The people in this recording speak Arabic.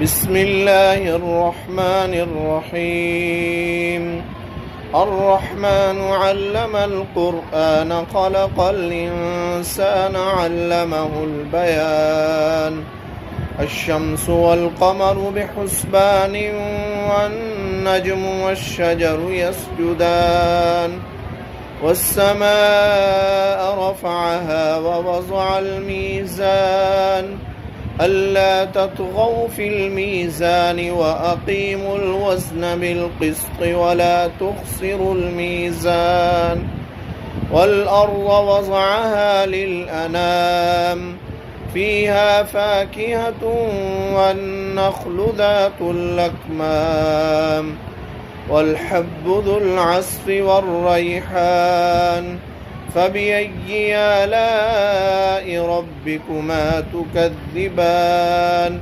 بسم الله الرحمن الرحيم. الرحمن علم القرآن خلق الإنسان علمه البيان. الشمس والقمر بحسبان والنجم والشجر يسجدان والسماء رفعها ووضع الميزان ألا تطغوا في الميزان وأقيموا الوزن بالقسط ولا تخسروا الميزان والأرض وضعها للأنام فيها فاكهة والنخل ذات الأكمام والحب ذو العصف والريحان فبأي آلاء ربكما تكذبان